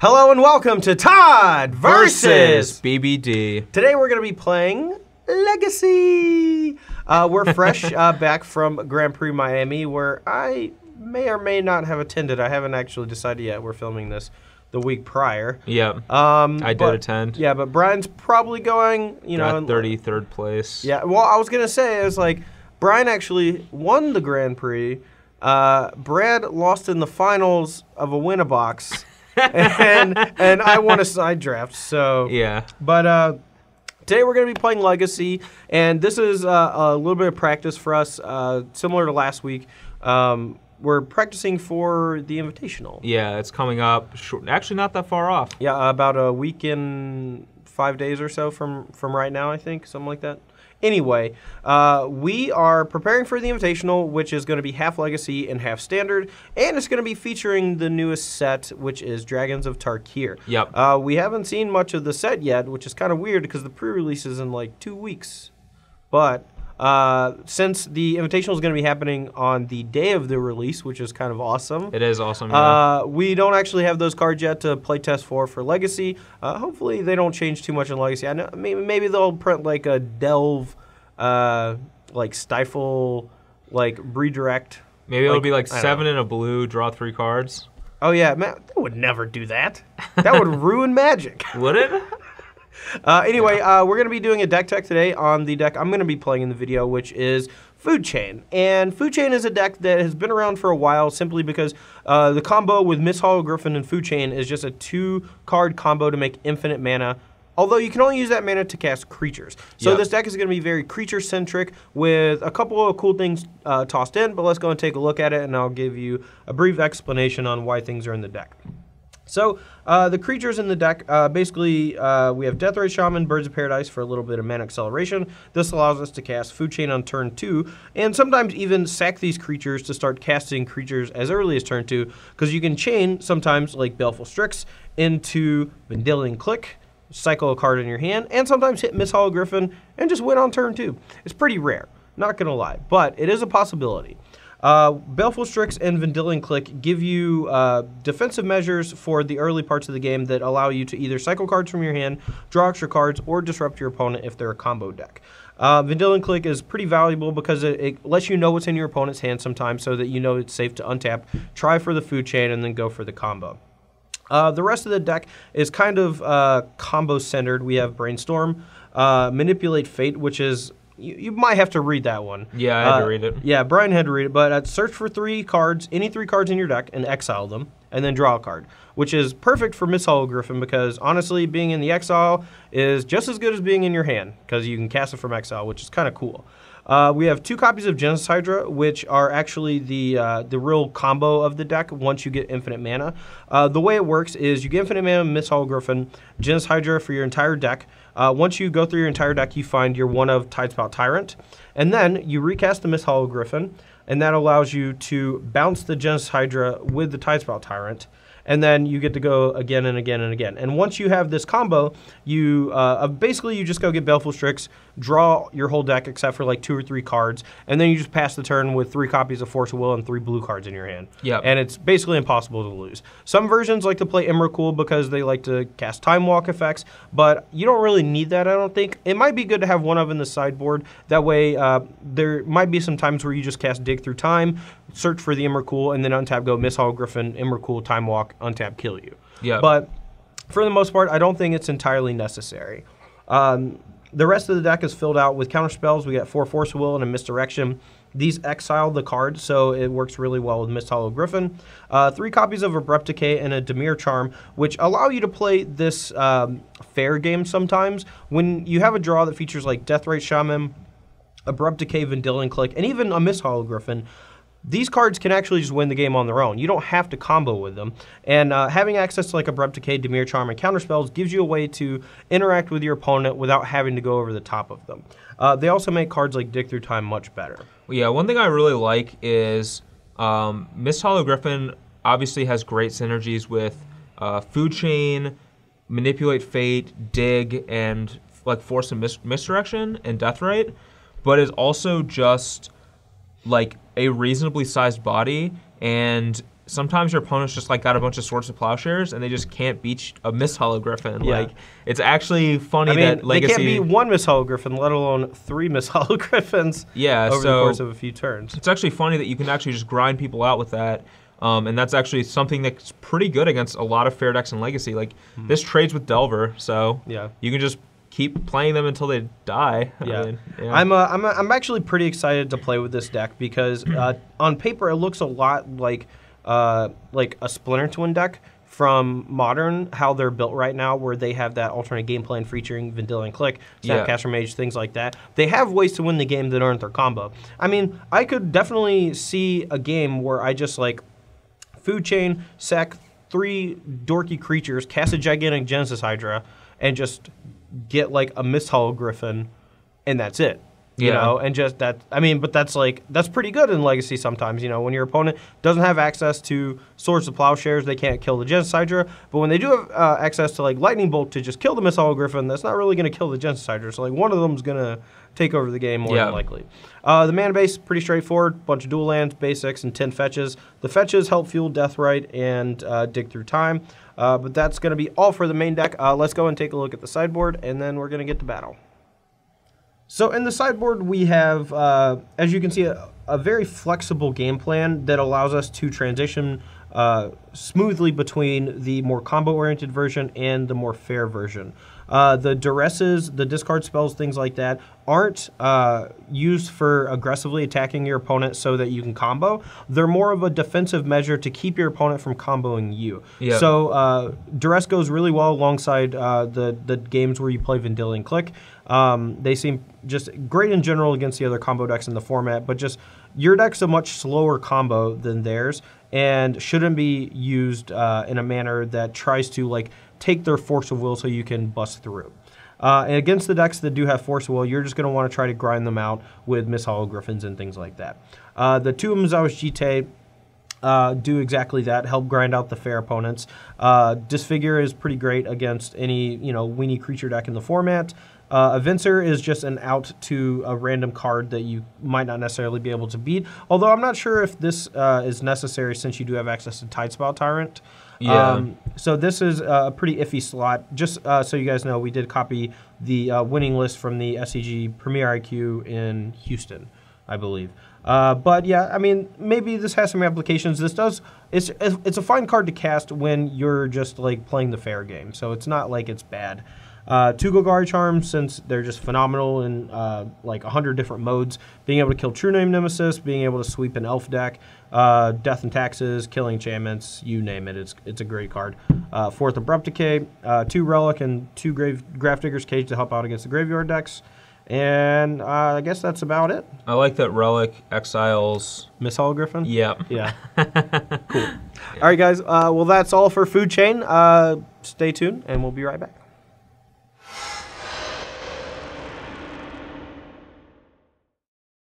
Hello and welcome to Todd versus BBD. Today we're going to be playing Legacy. We're fresh back from Grand Prix Miami, where I may or may not have attended. I haven't actually decided yet. We're filming this the week prior. Yeah, I did attend. Yeah, but Brian's probably going. Got 33rd place. Yeah, well, I was going to say, it was like, Brian actually won the Grand Prix. Brad lost in the finals of a win-a-box. and I won a side draft, so yeah. But today we're going to be playing Legacy, and this is a little bit of practice for us, similar to last week. We're practicing for the Invitational. Yeah, it's coming up. Actually, not that far off. Yeah, about a week and 5 days or so from right now, I think, something like that. Anyway, we are preparing for the Invitational, which is going to be half Legacy and half Standard, and it's going to be featuring the newest set, which is Dragons of Tarkir. Yep. We haven't seen much of the set yet, which is kind of weird because the pre-release is in like 2 weeks. But since the Invitational is going to be happening on the day of the release, which is kind of awesome. It is awesome, yeah. We don't actually have those cards yet to play test for Legacy. Hopefully they don't change too much in Legacy. I know maybe they'll print like a Delve, like Stifle, like Redirect. Maybe it'll be like 7 in a blue, draw 3 cards. Oh yeah, man, they would never do that. That would ruin Magic. Would it? Anyway, we're going to be doing a deck tech today on the deck I'm going to be playing in the video, which is Food Chain. And Food Chain is a deck that has been around for a while simply because the combo with Miss Hollow-Griffin and Food Chain is just a 2-card combo to make infinite mana, although you can only use that mana to cast creatures. So this deck is going to be very creature-centric with a couple of cool things tossed in, but let's go and take a look at it, and I'll give you a brief explanation on why things are in the deck. So, the creatures in the deck, basically, we have Deathrite Shaman, Birds of Paradise for a little bit of mana acceleration. This allows us to cast Food Chain on turn 2, and sometimes even sack these creatures to start casting creatures as early as turn 2, because you can chain, sometimes, like Baleful Strix, into Vendilion Click, cycle a card in your hand, and sometimes hit Miss Hollow-Griffin and just win on turn 2. It's pretty rare, not going to lie, but it is a possibility. Baleful Strix and Vendilion Click give you defensive measures for the early parts of the game that allow you to either cycle cards from your hand, draw extra cards, or disrupt your opponent if they're a combo deck. Vendilion Click is pretty valuable because it lets you know what's in your opponent's hand sometimes so that you know it's safe to untap, try for the Food Chain, and then go for the combo. The rest of the deck is kind of combo-centered. We have Brainstorm, Manipulate Fate, which is... You might have to read that one. Yeah, I had to read it. Yeah, Brian had to read it. But search for 3 cards, any 3 cards in your deck, and exile them, and then draw a card, which is perfect for Miss Hollow-Griffin because, honestly, being in the exile is just as good as being in your hand because you can cast it from exile, which is kind of cool. We have 2 copies of Genesis Hydra, which are actually the real combo of the deck once you get infinite mana. The way it works is you get infinite mana, Miss Hollow-Griffin, Genesis Hydra for your entire deck. Once you go through your entire deck, you find your one of Tidespout Tyrant, and then you recast the Miss Hollow-Griffin, and that allows you to bounce the Genesis Hydra with the Tidespout Tyrant, and then you get to go again and again and again. And once you have this combo, you basically you just go get Baleful Strix, draw your whole deck except for like 2 or 3 cards, and then you just pass the turn with 3 copies of Force of Will and 3 blue cards in your hand. Yep. And it's basically impossible to lose. Some versions like to play Emrakul because they like to cast Time Walk effects, but you don't really need that, I don't think. It might be good to have one of in the sideboard. That way, there might be some times where you just cast Dig Through Time, search for the Emrakul, and then untap, go Miss Hollow-Griffin, Emrakul, Time Walk, untap, kill you. Yeah. But for the most part, I don't think it's entirely necessary. The rest of the deck is filled out with counter spells. We got 4 Force of Will and a Misdirection. These exile the card, so it works really well with Miss Hollow-Griffin. 3 copies of Abrupt Decay and a Dimir Charm, which allow you to play this fair game sometimes. When you have a draw that features like Deathrite Shaman, Abrupt Decay, Vendilion Click, and even a Miss Hollow-Griffin, these cards can actually just win the game on their own. You don't have to combo with them. And having access to like Abrupt Decay, Dimir Charm, and counterspells gives you a way to interact with your opponent without having to go over the top of them. They also make cards like Dig Through Time much better. Well, yeah, one thing I really like is Miss Hollow-Griffin obviously has great synergies with Food Chain, Manipulate Fate, Dig, and like Force and Misdirection and Deathrite, but is also just like a reasonably sized body and sometimes your opponent's just like got a bunch of Swords to Plowshares and they just can't beat a Mist Hollow Griffin. Yeah. Like, it's actually funny that they Legacy... can't beat one Mist Hollow Griffin, let alone 3 Mist Hollow Griffins over the course of a few turns. It's actually funny that you can actually just grind people out with that. And that's actually something that's pretty good against a lot of fair decks in Legacy. Like, this trades with Delver, so you can just keep playing them until they die. Yeah. I mean, I'm actually pretty excited to play with this deck because on paper it looks a lot like a Splinter Twin deck from Modern, how they're built right now, where they have that alternate game plan featuring Vendilion Click, Snapcaster Mage, things like that. They have ways to win the game that aren't their combo. I mean, I could definitely see a game where I just like Food Chain, sack 3 dorky creatures, cast a gigantic Genesis Hydra, and just get like a Mist Hollow Griffin, and that's it. You know, and just that. I mean, but that's pretty good in Legacy sometimes. You know, when your opponent doesn't have access to Swords to Plowshares, they can't kill the Genesis Hydra. But when they do have access to like Lightning Bolt to just kill the Mist Hollow Griffin, that's not really going to kill the Genesis Hydra. So like one of them's going to take over the game more than likely. The mana base, pretty straightforward. Bunch of dual lands, basics, and 10 fetches. The fetches help fuel Deathrite and Dig Through Time. But that's going to be all for the main deck. Let's go and take a look at the sideboard, and then we're going to get to battle. So in the sideboard, we have, as you can see, a very flexible game plan that allows us to transition smoothly between the more combo-oriented version and the more fair version. The duresses, the discard spells, things like that, aren't used for aggressively attacking your opponent so that you can combo. They're more of a defensive measure to keep your opponent from comboing you. Yep. So duress goes really well alongside the games where you play Vendilion Click. They seem just great in general against the other combo decks in the format, but just your deck's a much slower combo than theirs and shouldn't be used in a manner that tries to like take their force of will so you can bust through. And against the decks that do have force of will, you're just going to want to try to grind them out with Mist Hollow Griffins and things like that. The two Mizawa's Jite do exactly that, help grind out the fair opponents. Disfigure is pretty great against any weenie creature deck in the format. Evincer is just an out to a random card that you might not necessarily be able to beat, although I'm not sure if this is necessary since you do have access to Tidespout Tyrant. Yeah. So this is a pretty iffy slot. Just so you guys know, we did copy the winning list from the SCG Premier IQ in Houston, I believe. But yeah, I mean, maybe this has some applications. It's a fine card to cast when you're just like playing the fair game, so it's not like it's bad. 2 Golgari Charms, since they're just phenomenal in like 100 different modes, being able to kill True Name Nemesis, being able to sweep an elf deck, Death and Taxes, killing enchantments, you name it, it's a great card. 4th Abrupt Decay, 2 Relic and 2 Grafdigger's Cage to help out against the graveyard decks. And I guess that's about it. I like that Relic exiles Mist Hollow Griffin? Yep. Yeah. Cool. All right, guys. Well, that's all for Food Chain. Stay tuned, and we'll be right back.